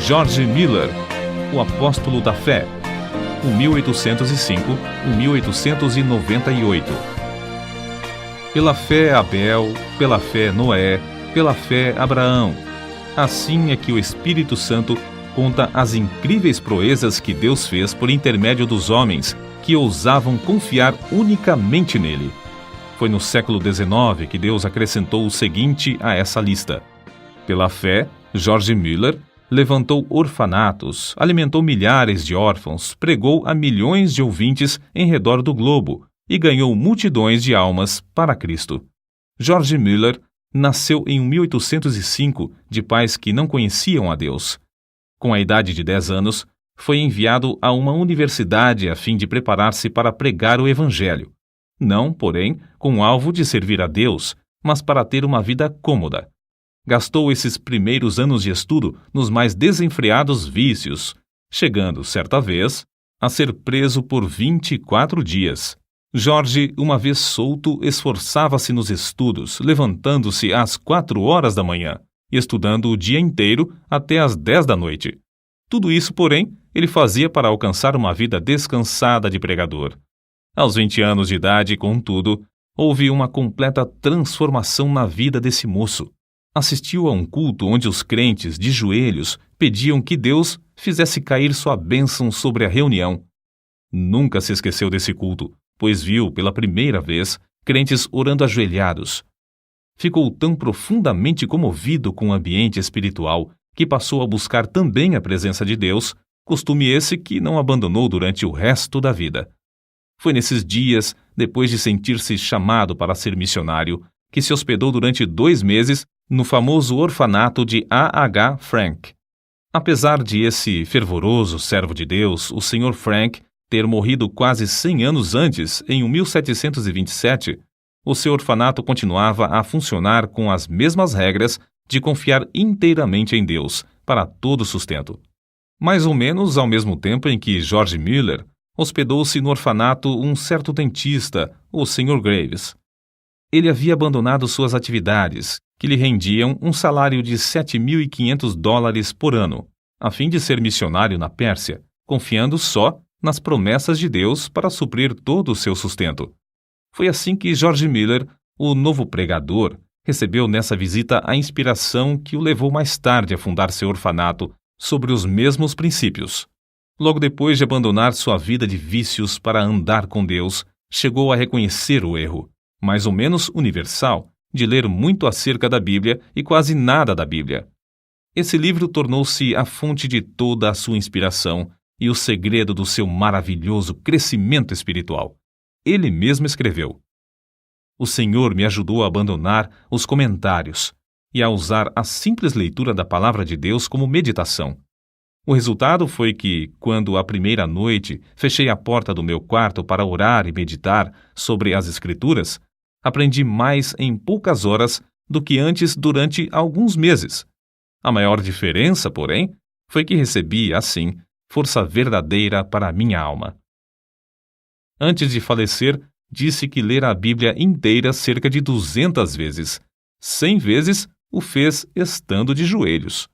George Miller, o apóstolo da fé, 1805-1898. Pela fé Abel, pela fé Noé, pela fé Abraão. Assim é que o Espírito Santo conta as incríveis proezas que Deus fez por intermédio dos homens que ousavam confiar unicamente nele. Foi no século XIX que Deus acrescentou o seguinte a essa lista. Pela fé, George Miller levantou orfanatos, alimentou milhares de órfãos, pregou a milhões de ouvintes em redor do globo e ganhou multidões de almas para Cristo. George Miller nasceu em 1805 de pais que não conheciam a Deus. Com a idade de 10 anos, foi enviado a uma universidade a fim de preparar-se para pregar o Evangelho. Não, porém, com o alvo de servir a Deus, mas para ter uma vida cômoda. Gastou esses primeiros anos de estudo nos mais desenfreados vícios, chegando, certa vez, a ser preso por 24 dias. George, uma vez solto, esforçava-se nos estudos, levantando-se às 4 horas da manhã e estudando o dia inteiro até às 10 da noite. Tudo isso, porém, ele fazia para alcançar uma vida descansada de pregador. Aos 20 anos de idade, contudo, houve uma completa transformação na vida desse moço. Assistiu a um culto onde os crentes, de joelhos, pediam que Deus fizesse cair sua bênção sobre a reunião. Nunca se esqueceu desse culto, pois viu, pela primeira vez, crentes orando ajoelhados. Ficou tão profundamente comovido com o ambiente espiritual que passou a buscar também a presença de Deus, costume esse que não abandonou durante o resto da vida. Foi nesses dias, depois de sentir-se chamado para ser missionário, que se hospedou durante 2 meses no famoso orfanato de A.H. Frank. Apesar de esse fervoroso servo de Deus, o Sr. Frank, ter morrido quase 100 anos antes, em 1727, o seu orfanato continuava a funcionar com as mesmas regras de confiar inteiramente em Deus para todo sustento. Mais ou menos ao mesmo tempo em que George Miller hospedou-se no orfanato um certo dentista, o Sr. Graves. Ele havia abandonado suas atividades, que lhe rendiam um salário de $7.500 por ano, a fim de ser missionário na Pérsia, confiando só nas promessas de Deus para suprir todo o seu sustento. Foi assim que George Miller, o novo pregador, recebeu nessa visita a inspiração que o levou mais tarde a fundar seu orfanato sobre os mesmos princípios. Logo depois de abandonar sua vida de vícios para andar com Deus, chegou a reconhecer o erro, mais ou menos universal, de ler muito acerca da Bíblia e quase nada da Bíblia. Esse livro tornou-se a fonte de toda a sua inspiração e o segredo do seu maravilhoso crescimento espiritual. Ele mesmo escreveu: "O Senhor me ajudou a abandonar os comentários e a usar a simples leitura da Palavra de Deus como meditação. O resultado foi que, quando a primeira noite fechei a porta do meu quarto para orar e meditar sobre as Escrituras, aprendi mais em poucas horas do que antes durante alguns meses. A maior diferença, porém, foi que recebi, assim, força verdadeira para a minha alma." Antes de falecer, disse que lera a Bíblia inteira cerca de 200 vezes. 100 vezes o fez estando de joelhos.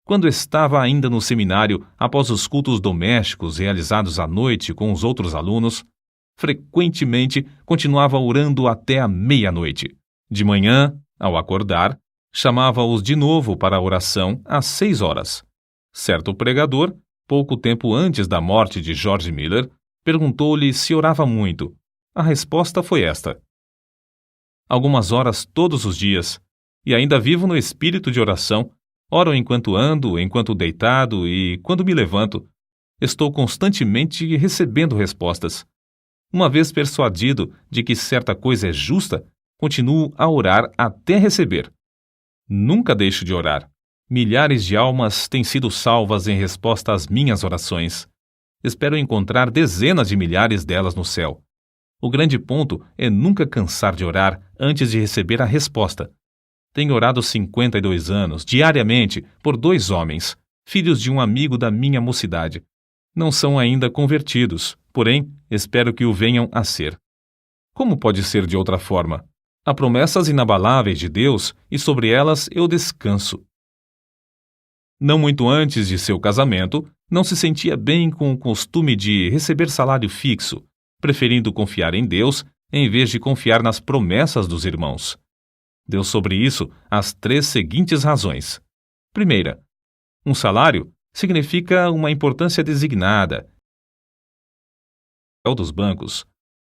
Quando estava ainda no seminário, após os cultos domésticos realizados à noite com os outros alunos, frequentemente continuava orando até a meia-noite. De manhã, ao acordar, chamava-os de novo para a oração às 6 horas. Certo pregador, pouco tempo antes da morte de George Miller, perguntou-lhe se orava muito. A resposta foi esta: "Algumas horas todos os dias, e ainda vivo no espírito de oração. Oro enquanto ando, enquanto deitado e quando me levanto. Estou constantemente recebendo respostas. Uma vez persuadido de que certa coisa é justa, continuo a orar até receber. Nunca deixo de orar. Milhares de almas têm sido salvas em resposta às minhas orações. Espero encontrar dezenas de milhares delas no céu. O grande ponto é nunca cansar de orar antes de receber a resposta. Tenho orado 52 anos, diariamente, por 2 homens, filhos de um amigo da minha mocidade. Não são ainda convertidos, porém, espero que o venham a ser. Como pode ser de outra forma? Há promessas inabaláveis de Deus e sobre elas eu descanso. Não muito antes de seu casamento, não se sentia bem com o costume de receber salário fixo, preferindo confiar em Deus em vez de confiar nas promessas dos irmãos. Deu sobre isso as 3 seguintes razões. Primeira, um salário significa uma importância designada dos bancos,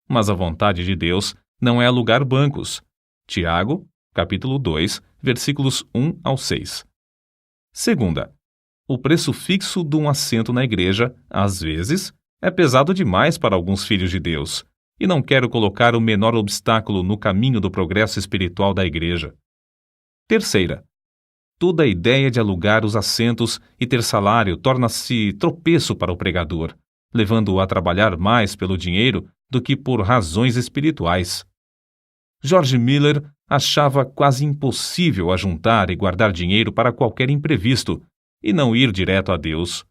mas a vontade de Deus não é alugar bancos. Tiago, capítulo 2, versículos 1 ao 6. Segunda, o preço fixo de um assento na igreja, às vezes, é pesado demais para alguns filhos de Deus, e não quero colocar o menor obstáculo no caminho do progresso espiritual da igreja. Terceira, toda a ideia de alugar os assentos e ter salário torna-se tropeço para o pregador, levando-o a trabalhar mais pelo dinheiro do que por razões espirituais. George Miller achava quase impossível ajuntar e guardar dinheiro para qualquer imprevisto e não ir direto a Deus.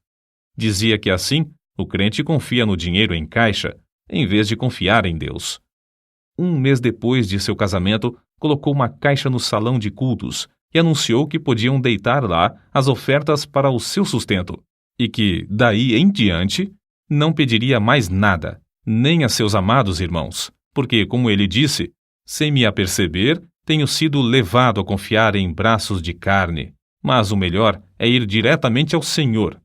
Dizia que assim o crente confia no dinheiro em caixa, em vez de confiar em Deus. 1 mês depois de seu casamento, colocou uma caixa no salão de cultos e anunciou que podiam deitar lá as ofertas para o seu sustento, e que, daí em diante, não pediria mais nada, nem a seus amados irmãos, porque, como ele disse, sem me aperceber, tenho sido levado a confiar em braços de carne, mas o melhor é ir diretamente ao Senhor.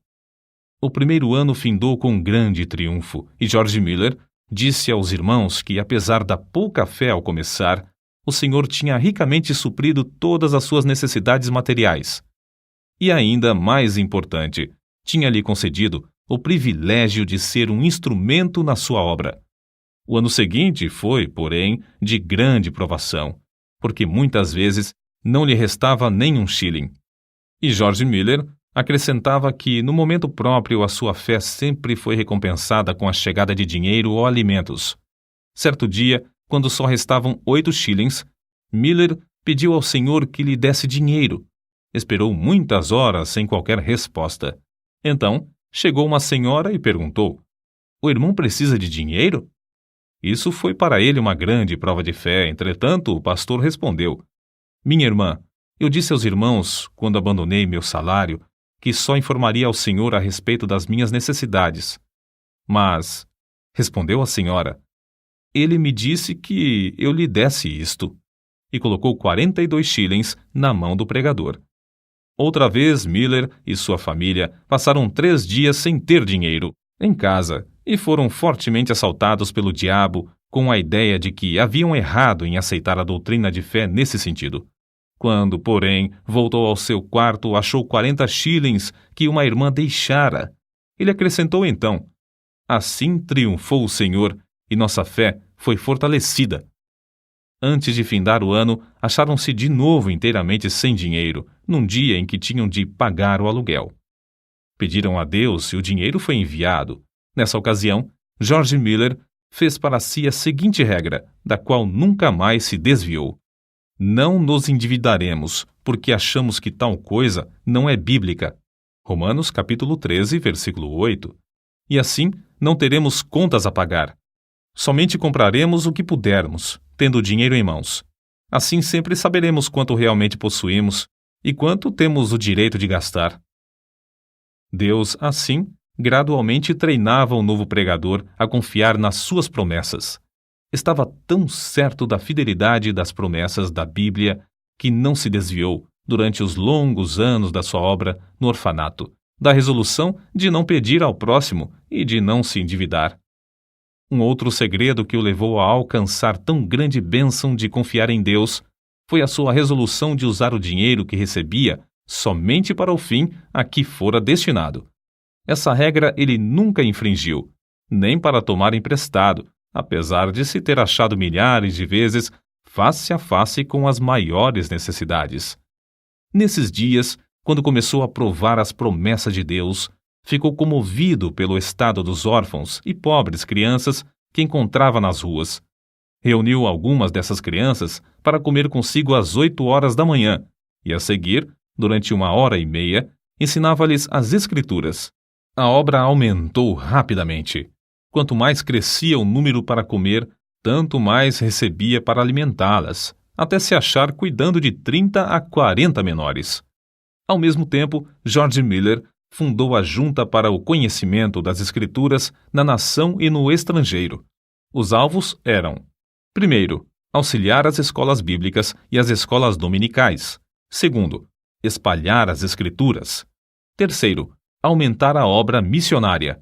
O primeiro ano findou com grande triunfo, e George Miller disse aos irmãos que, apesar da pouca fé ao começar, o Senhor tinha ricamente suprido todas as suas necessidades materiais. E ainda mais importante, tinha-lhe concedido o privilégio de ser um instrumento na sua obra. O ano seguinte foi, porém, de grande provação, porque muitas vezes não lhe restava nem um shilling. E George Miller acrescentava que, no momento próprio, a sua fé sempre foi recompensada com a chegada de dinheiro ou alimentos. Certo dia, quando só restavam 8 shillings, Miller pediu ao Senhor que lhe desse dinheiro. Esperou muitas horas sem qualquer resposta. Então, chegou uma senhora e perguntou: "O irmão precisa de dinheiro?" Isso foi para ele uma grande prova de fé. Entretanto, o pastor respondeu: "Minha irmã, eu disse aos irmãos, quando abandonei meu salário, que só informaria ao Senhor a respeito das minhas necessidades. Mas", respondeu a senhora, "ele me disse que eu lhe desse isto." E colocou 42 shillings na mão do pregador. Outra vez, Miller e sua família passaram 3 dias sem ter dinheiro em casa e foram fortemente assaltados pelo diabo com a ideia de que haviam errado em aceitar a doutrina de fé nesse sentido. Quando, porém, voltou ao seu quarto, achou 40 shillings que uma irmã deixara. Ele acrescentou então: "Assim triunfou o Senhor e nossa fé foi fortalecida." Antes de findar o ano, acharam-se de novo inteiramente sem dinheiro, num dia em que tinham de pagar o aluguel. Pediram a Deus e o dinheiro foi enviado. Nessa ocasião, George Miller fez para si a seguinte regra, da qual nunca mais se desviou: "Não nos endividaremos, porque achamos que tal coisa não é bíblica." Romanos capítulo 13, versículo 8. E assim, não teremos contas a pagar. Somente compraremos o que pudermos, tendo o dinheiro em mãos. Assim sempre saberemos quanto realmente possuímos e quanto temos o direito de gastar. Deus, assim, gradualmente treinava o novo pregador a confiar nas suas promessas. Estava tão certo da fidelidade das promessas da Bíblia que não se desviou, durante os longos anos da sua obra no orfanato, da resolução de não pedir ao próximo e de não se endividar. Um outro segredo que o levou a alcançar tão grande bênção de confiar em Deus foi a sua resolução de usar o dinheiro que recebia somente para o fim a que fora destinado. Essa regra ele nunca infringiu, nem para tomar emprestado, apesar de se ter achado milhares de vezes face a face com as maiores necessidades. Nesses dias, quando começou a provar as promessas de Deus, ficou comovido pelo estado dos órfãos e pobres crianças que encontrava nas ruas. Reuniu algumas dessas crianças para comer consigo às 8 horas da manhã e, a seguir, durante 1h30, ensinava-lhes as Escrituras. A obra aumentou rapidamente. Quanto mais crescia o número para comer, tanto mais recebia para alimentá-las, até se achar cuidando de 30 a 40 menores. Ao mesmo tempo, George Miller fundou a Junta para o Conhecimento das Escrituras na nação e no estrangeiro. Os alvos eram: primeiro, auxiliar as escolas bíblicas e as escolas dominicais. Segundo, espalhar as Escrituras. Terceiro, aumentar a obra missionária.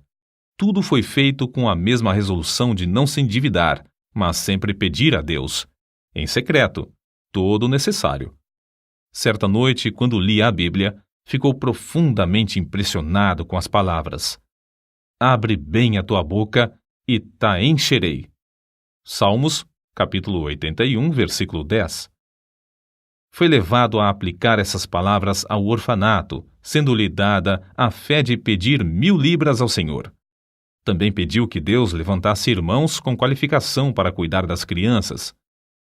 Tudo foi feito com a mesma resolução de não se endividar, mas sempre pedir a Deus, em secreto, todo o necessário. Certa noite, quando lia a Bíblia, ficou profundamente impressionado com as palavras: abre bem a tua boca e ta encherei. Salmos, capítulo 81, versículo 10. Foi levado a aplicar essas palavras ao orfanato, sendo-lhe dada a fé de pedir 1.000 libras ao Senhor. Também pediu que Deus levantasse irmãos com qualificação para cuidar das crianças.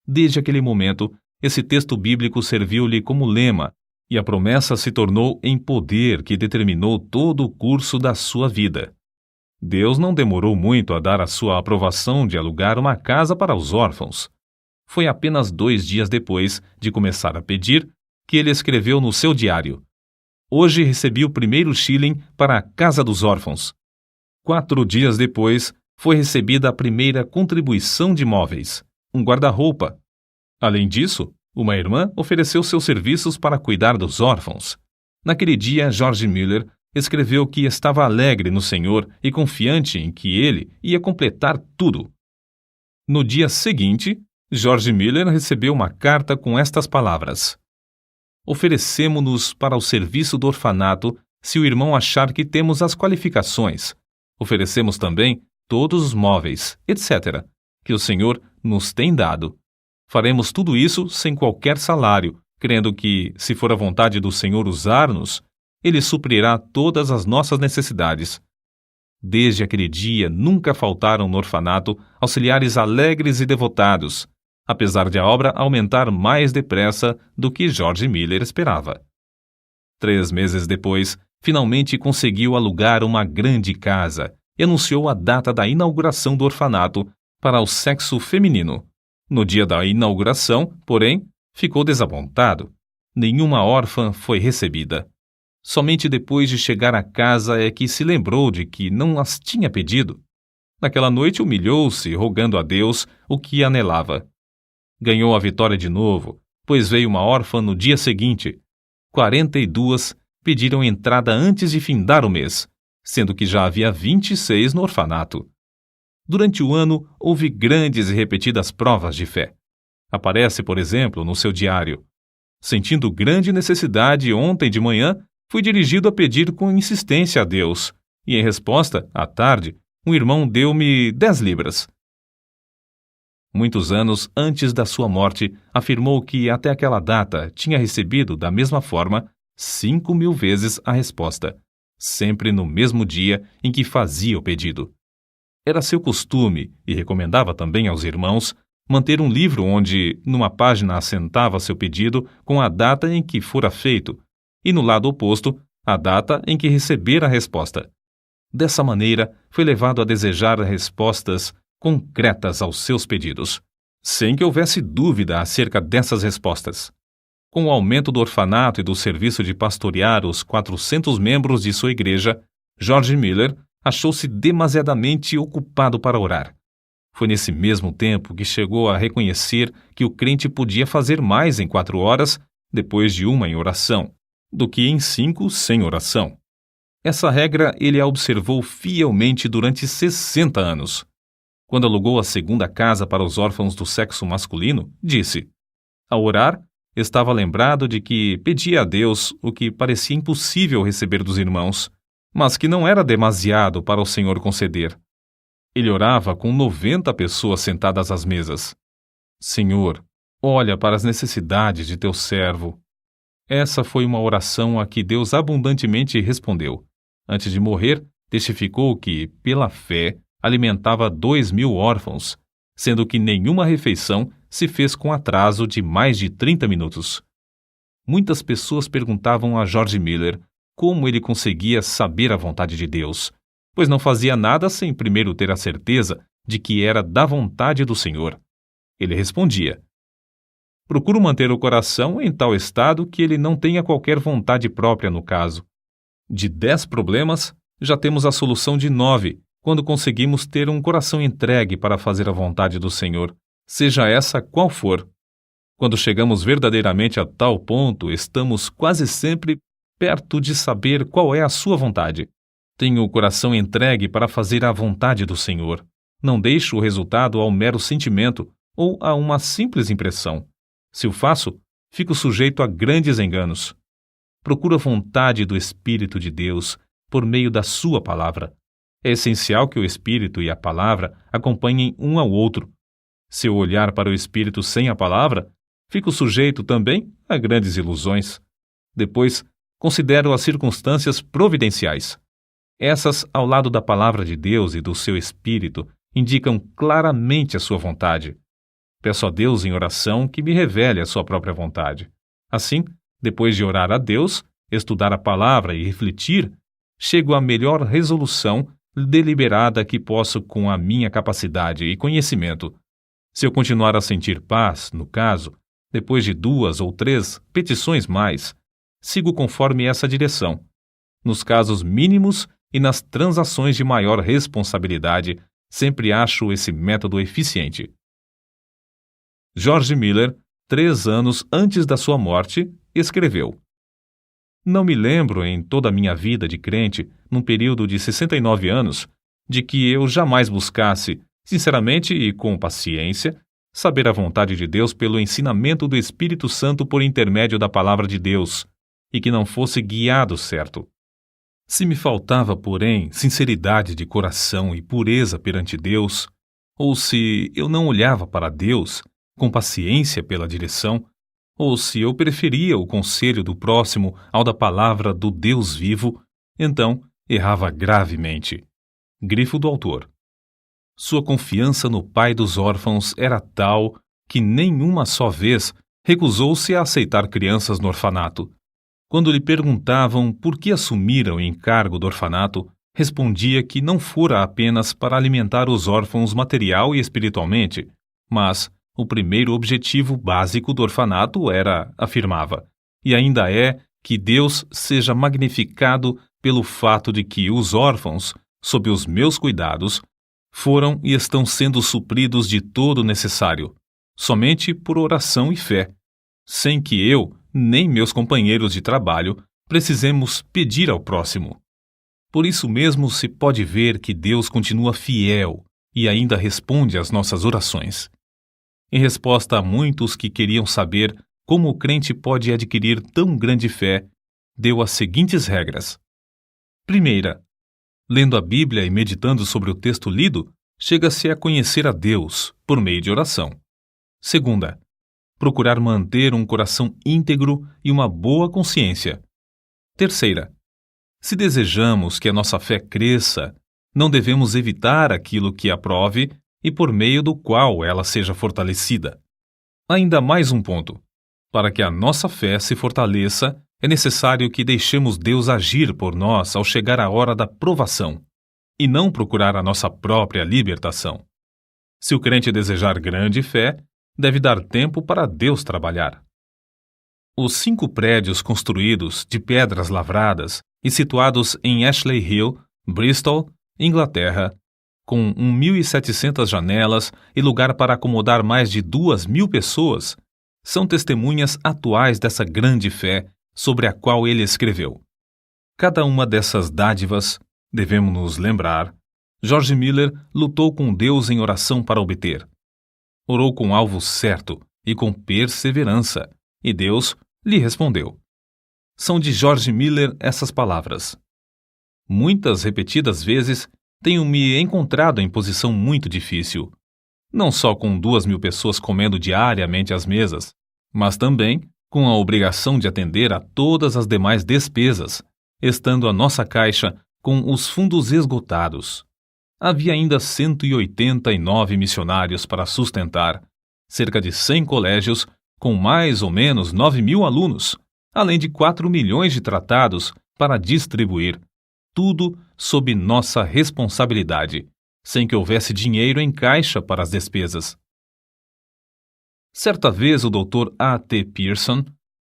Desde aquele momento, esse texto bíblico serviu-lhe como lema, e a promessa se tornou em poder que determinou todo o curso da sua vida. Deus não demorou muito a dar a sua aprovação de alugar uma casa para os órfãos. Foi apenas 2 dias depois de começar a pedir que ele escreveu no seu diário: hoje recebi o primeiro shilling para a Casa dos Órfãos. 4 dias depois, foi recebida a primeira contribuição de móveis, um guarda-roupa. Além disso, uma irmã ofereceu seus serviços para cuidar dos órfãos. Naquele dia, George Miller escreveu que estava alegre no Senhor e confiante em que ele ia completar tudo. No dia seguinte, George Miller recebeu uma carta com estas palavras: oferecemo-nos para o serviço do orfanato se o irmão achar que temos as qualificações. Oferecemos também todos os móveis, etc., que o Senhor nos tem dado. Faremos tudo isso sem qualquer salário, crendo que, se for a vontade do Senhor usar-nos, Ele suprirá todas as nossas necessidades. Desde aquele dia, nunca faltaram no orfanato auxiliares alegres e devotados, apesar de a obra aumentar mais depressa do que George Miller esperava. 3 meses depois, finalmente conseguiu alugar uma grande casa e anunciou a data da inauguração do orfanato para o sexo feminino. No dia da inauguração, porém, ficou desapontado. Nenhuma órfã foi recebida. Somente depois de chegar à casa é que se lembrou de que não as tinha pedido. Naquela noite humilhou-se, rogando a Deus o que anelava. Ganhou a vitória de novo, pois veio uma órfã no dia seguinte. 42 pediram entrada antes de findar o mês, sendo que já havia 26 no orfanato. Durante o ano, houve grandes e repetidas provas de fé. Aparece, por exemplo, no seu diário: sentindo grande necessidade ontem de manhã, fui dirigido a pedir com insistência a Deus, e em resposta, à tarde, um irmão deu-me 10 libras. Muitos anos antes da sua morte, afirmou que até aquela data tinha recebido, da mesma forma, 5.000 vezes a resposta, sempre no mesmo dia em que fazia o pedido. Era seu costume, e recomendava também aos irmãos, manter um livro onde, numa página, assentava seu pedido com a data em que fora feito, e no lado oposto, a data em que recebera a resposta. Dessa maneira, foi levado a desejar respostas concretas aos seus pedidos, sem que houvesse dúvida acerca dessas respostas. Com o aumento do orfanato e do serviço de pastorear os 400 membros de sua igreja, George Miller achou-se demasiadamente ocupado para orar. Foi nesse mesmo tempo que chegou a reconhecer que o crente podia fazer mais em 4 horas, depois de uma em oração, do que em 5 sem oração. Essa regra ele a observou fielmente durante 60 anos. Quando alugou a segunda casa para os órfãos do sexo masculino, disse: ao orar, estava lembrado de que pedia a Deus o que parecia impossível receber dos irmãos, mas que não era demasiado para o Senhor conceder. Ele orava com 90 pessoas sentadas às mesas. Senhor, olha para as necessidades de teu servo. Essa foi uma oração a que Deus abundantemente respondeu. Antes de morrer, testificou que, pela fé, alimentava 2.000 órfãos, sendo que nenhuma refeição se fez com atraso de mais de 30 minutos. Muitas pessoas perguntavam a George Miller como ele conseguia saber a vontade de Deus, pois não fazia nada sem primeiro ter a certeza de que era da vontade do Senhor. Ele respondia: Procuro manter o coração em tal estado que ele não tenha qualquer vontade própria no caso. De 10 problemas, já temos a solução de 9, quando conseguimos ter um coração entregue para fazer a vontade do Senhor, seja essa qual for. Quando chegamos verdadeiramente a tal ponto, estamos quase sempre perto de saber qual é a sua vontade. Tenho o coração entregue para fazer a vontade do Senhor. Não deixo o resultado ao mero sentimento ou a uma simples impressão. Se o faço, fico sujeito a grandes enganos. Procuro a vontade do Espírito de Deus por meio da sua palavra. É essencial que o Espírito e a palavra acompanhem um ao outro. Se eu olhar para o Espírito sem a palavra, fico sujeito também a grandes ilusões. Depois, considero as circunstâncias providenciais. Essas, ao lado da palavra de Deus e do seu Espírito, indicam claramente a sua vontade. Peço a Deus em oração que me revele a sua própria vontade. Assim, depois de orar a Deus, estudar a palavra e refletir, chego à melhor resolução deliberada que posso com a minha capacidade e conhecimento. Se eu continuar a sentir paz, no caso, depois de 2 ou 3 petições mais, sigo conforme essa direção. Nos casos mínimos e nas transações de maior responsabilidade, sempre acho esse método eficiente. George Miller, 3 anos antes da sua morte, escreveu: Não me lembro em toda a minha vida de crente, num período de 69 anos, de que eu jamais buscasse, sinceramente e com paciência, saber a vontade de Deus pelo ensinamento do Espírito Santo por intermédio da palavra de Deus, e que não fosse guiado certo. Se me faltava, porém, sinceridade de coração e pureza perante Deus, ou se eu não olhava para Deus com paciência pela direção, ou se eu preferia o conselho do próximo ao da palavra do Deus vivo, então errava gravemente. Grifo do autor. Sua confiança no pai dos órfãos era tal que nenhuma só vez recusou-se a aceitar crianças no orfanato. Quando lhe perguntavam por que assumira o encargo do orfanato, respondia que não fora apenas para alimentar os órfãos material e espiritualmente, mas o primeiro objetivo básico do orfanato era, afirmava, e ainda é, que Deus seja magnificado pelo fato de que os órfãos, sob os meus cuidados, foram e estão sendo supridos de todo o necessário, somente por oração e fé, sem que eu, nem meus companheiros de trabalho, precisemos pedir ao próximo. Por isso mesmo se pode ver que Deus continua fiel e ainda responde às nossas orações. Em resposta a muitos que queriam saber como o crente pode adquirir tão grande fé, deu as seguintes regras. Primeira, lendo a Bíblia e meditando sobre o texto lido, chega-se a conhecer a Deus por meio de oração. Segunda, procurar manter um coração íntegro e uma boa consciência. Terceira, se desejamos que a nossa fé cresça, não devemos evitar aquilo que a prove e por meio do qual ela seja fortalecida. Ainda mais um ponto. Para que a nossa fé se fortaleça, é necessário que deixemos Deus agir por nós ao chegar a hora da provação, e não procurar a nossa própria libertação. Se o crente desejar grande fé, deve dar tempo para Deus trabalhar. Os 5 prédios construídos de pedras lavradas e situados em Ashley Hill, Bristol, Inglaterra, com 1.700 janelas e lugar para acomodar mais de 2.000 pessoas, são testemunhas atuais dessa grande fé sobre a qual ele escreveu. Cada uma dessas dádivas, devemos nos lembrar, George Miller lutou com Deus em oração para obter. Orou com alvo certo e com perseverança, e Deus lhe respondeu. São de George Miller essas palavras. Muitas repetidas vezes tenho-me encontrado em posição muito difícil, não só com 2.000 pessoas comendo diariamente às mesas, mas também com a obrigação de atender a todas as demais despesas, estando a nossa caixa com os fundos esgotados. Havia ainda 189 missionários para sustentar, cerca de 100 colégios com mais ou menos 9.000 alunos, além de 4 milhões de tratados para distribuir, tudo sob nossa responsabilidade, sem que houvesse dinheiro em caixa para as despesas. Certa vez o Dr. A.T. Pierson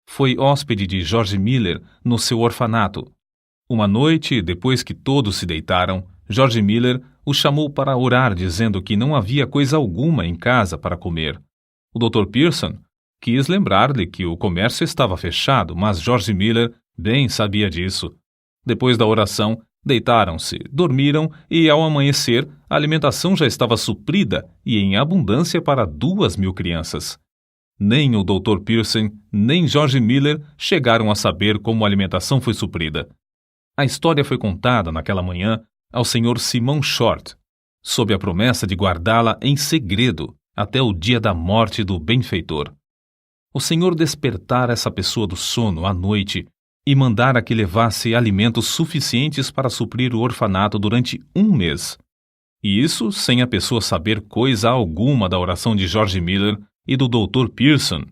foi hóspede de George Miller no seu orfanato. Uma noite, depois que todos se deitaram, George Miller o chamou para orar, dizendo que não havia coisa alguma em casa para comer. O Dr. Pierson quis lembrar-lhe que o comércio estava fechado, mas George Miller bem sabia disso. Depois da oração, deitaram-se, dormiram e, ao amanhecer, a alimentação já estava suprida e em abundância para 2.000 crianças. Nem o Dr. Pierson, nem George Miller chegaram a saber como a alimentação foi suprida. A história foi contada naquela manhã ao Sr. Simon Short, sob a promessa de guardá-la em segredo até o dia da morte do benfeitor. O Senhor despertara essa pessoa do sono à noite e mandara que levasse alimentos suficientes para suprir o orfanato durante 1 mês. E isso sem a pessoa saber coisa alguma da oração de George Miller e do Dr. Pierson.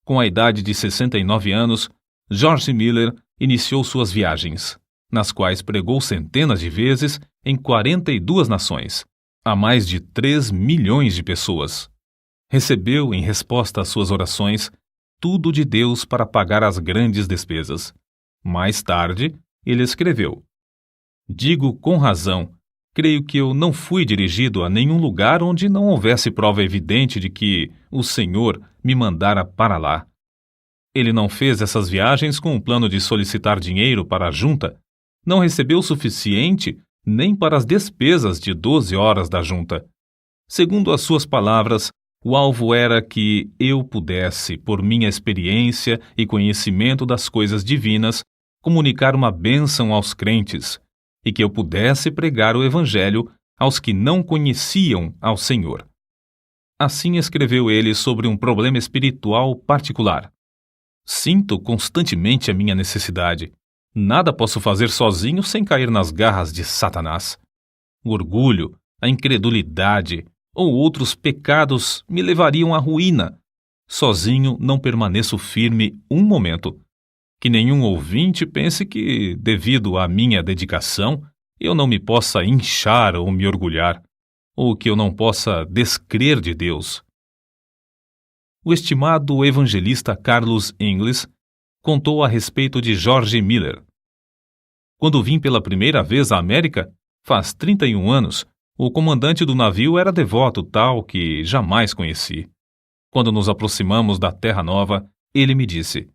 Com a idade de 69 anos, George Miller iniciou suas viagens, nas quais pregou centenas de vezes em 42 nações, a mais de 3 milhões de pessoas. Recebeu, em resposta às suas orações, tudo de Deus para pagar as grandes despesas. Mais tarde, ele escreveu: "Digo com razão, creio que eu não fui dirigido a nenhum lugar onde não houvesse prova evidente de que o Senhor me mandara para lá. Ele não fez essas viagens com o plano de solicitar dinheiro para a junta, não recebeu o suficiente nem para as despesas de 12 horas da junta. Segundo as suas palavras, o alvo era que eu pudesse, por minha experiência e conhecimento das coisas divinas, comunicar uma bênção aos crentes, e que eu pudesse pregar o Evangelho aos que não conheciam ao Senhor." Assim escreveu ele sobre um problema espiritual particular. "Sinto constantemente a minha necessidade. Nada posso fazer sozinho sem cair nas garras de Satanás. O orgulho, a incredulidade ou outros pecados me levariam à ruína. Sozinho não permaneço firme um momento. Que nenhum ouvinte pense que, devido à minha dedicação, eu não me possa inchar ou me orgulhar, ou que eu não possa descrer de Deus." O estimado evangelista Carlos Ingles contou a respeito de George Miller. "Quando vim pela primeira vez à América, faz 31 anos, o comandante do navio era devoto tal que jamais conheci. Quando nos aproximamos da Terra Nova, ele me disse: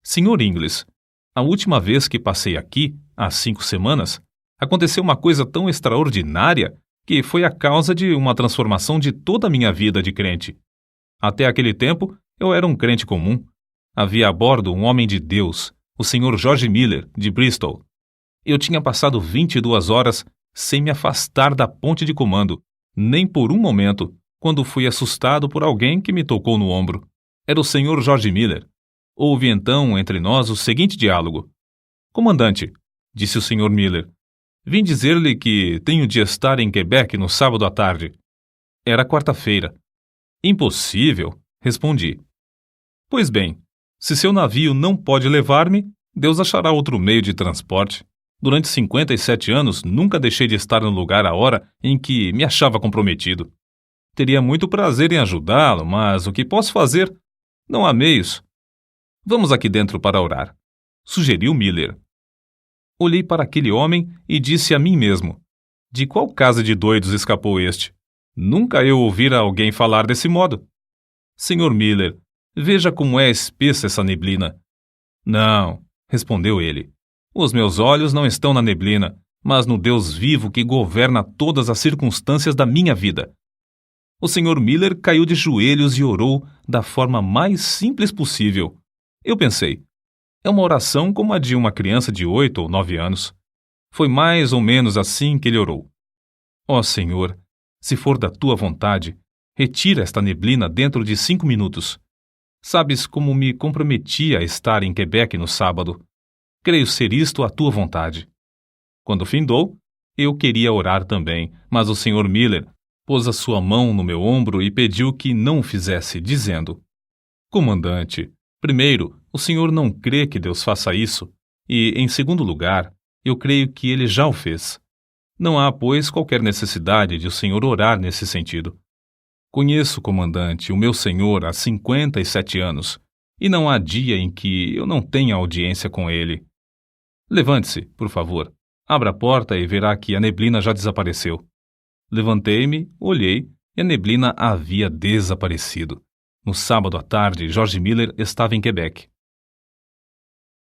'Senhor Ingles, a última vez que passei aqui, há 5 semanas, aconteceu uma coisa tão extraordinária que foi a causa de uma transformação de toda a minha vida de crente. Até aquele tempo, eu era um crente comum. Havia a bordo um homem de Deus, o Sr. George Miller, de Bristol. Eu tinha passado 22 horas sem me afastar da ponte de comando, nem por um momento, quando fui assustado por alguém que me tocou no ombro. Era o Sr. George Miller. Houve então entre nós o seguinte diálogo: 'Comandante', disse o Sr. Miller, 'vim dizer-lhe que tenho de estar em Quebec no sábado à tarde.' Era quarta-feira. 'Impossível', respondi. 'Pois bem, se seu navio não pode levar-me, Deus achará outro meio de transporte. Durante 57 anos, nunca deixei de estar no lugar à hora em que me achava comprometido. Teria muito prazer em ajudá-lo, mas o que posso fazer? Não há meios. Vamos aqui dentro para orar," sugeriu Miller. Olhei para aquele homem e disse a mim mesmo: de qual casa de doidos escapou este? Nunca eu ouvira alguém falar desse modo. "Senhor Miller, veja como é espessa essa neblina." "Não," respondeu ele. "Os meus olhos não estão na neblina, mas no Deus vivo que governa todas as circunstâncias da minha vida." O Sr. Miller caiu de joelhos e orou da forma mais simples possível. Eu pensei, é uma oração como a de uma criança de 8 ou 9 anos. Foi mais ou menos assim que ele orou: "Ó Senhor, se for da tua vontade, retira esta neblina dentro de 5 minutos. Sabes como me comprometi a estar em Quebec no sábado. Creio ser isto a tua vontade." Quando findou, eu queria orar também, mas o Sr. Miller pôs a sua mão no meu ombro e pediu que não o fizesse, dizendo: "Comandante, primeiro, o senhor não crê que Deus faça isso, e, em segundo lugar, eu creio que ele já o fez. Não há, pois, qualquer necessidade de o senhor orar nesse sentido." Conheço, comandante, o meu senhor há 57 anos, e não há dia em que eu não tenha audiência com ele. Levante-se, por favor. Abra a porta e verá que a neblina já desapareceu. Levantei-me, olhei, e a neblina havia desaparecido. No sábado à tarde, George Miller estava em Quebec.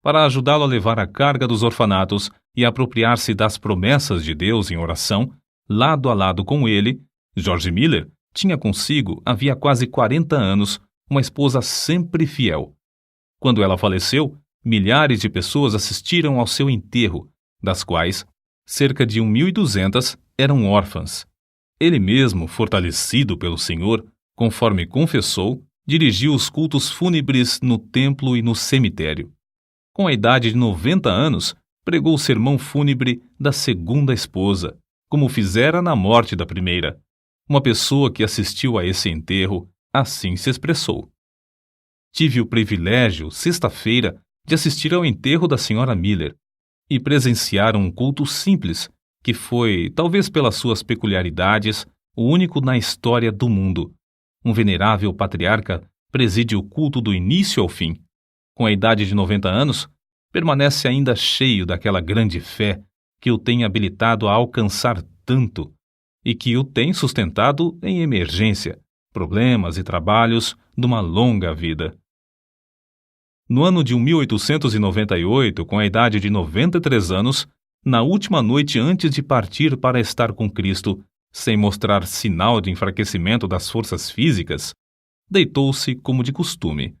Para ajudá-lo a levar a carga dos orfanatos e a apropriar-se das promessas de Deus em oração, lado a lado com ele, George Miller tinha consigo, havia quase 40 anos, uma esposa sempre fiel. Quando ela faleceu, milhares de pessoas assistiram ao seu enterro, das quais cerca de 1.200 eram órfãs. Ele mesmo, fortalecido pelo Senhor, conforme confessou, dirigiu os cultos fúnebres no templo e no cemitério. Com a idade de 90 anos, pregou o sermão fúnebre da segunda esposa, como fizera na morte da primeira. Uma pessoa que assistiu a esse enterro assim se expressou. Tive o privilégio, sexta-feira, de assistir ao enterro da senhora Miller e presenciar um culto simples, que foi, talvez pelas suas peculiaridades, o único na história do mundo. Um venerável patriarca preside o culto do início ao fim. Com a idade de 90 anos, permanece ainda cheio daquela grande fé que o tem habilitado a alcançar tanto e que o tem sustentado em emergência, problemas e trabalhos de uma longa vida. No ano de 1898, com a idade de 93 anos, na última noite antes de partir para estar com Cristo, sem mostrar sinal de enfraquecimento das forças físicas, deitou-se como de costume.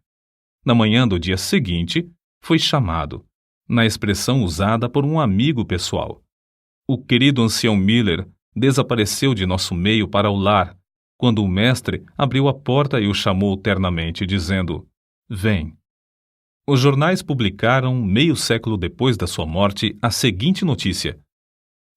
Na manhã do dia seguinte, foi chamado, na expressão usada por um amigo pessoal. O querido ancião Miller desapareceu de nosso meio para o lar, quando o mestre abriu a porta e o chamou ternamente, dizendo: "Vem." Os jornais publicaram, meio século depois da sua morte, a seguinte notícia: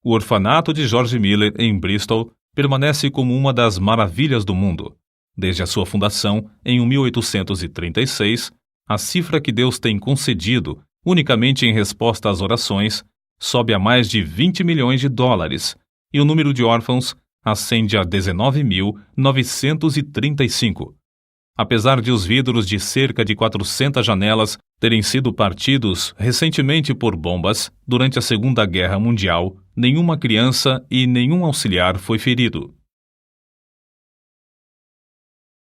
o orfanato de George Miller, em Bristol, permanece como uma das maravilhas do mundo. Desde a sua fundação, em 1836, a cifra que Deus tem concedido, unicamente em resposta às orações, sobe a mais de 20 milhões de dólares, e o número de órfãos ascende a 19.935. Apesar de os vidros de cerca de 400 janelas terem sido partidos recentemente por bombas, durante a Segunda Guerra Mundial, nenhuma criança e nenhum auxiliar foi ferido.